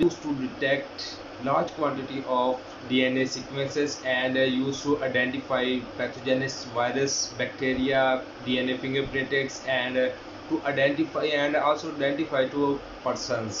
used to detect large quantity of DNA sequences and used to identify pathogens, virus, bacteria, DNA fingerprints and to identify and also identify to persons.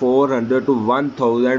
400 to 1000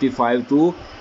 55 to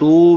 2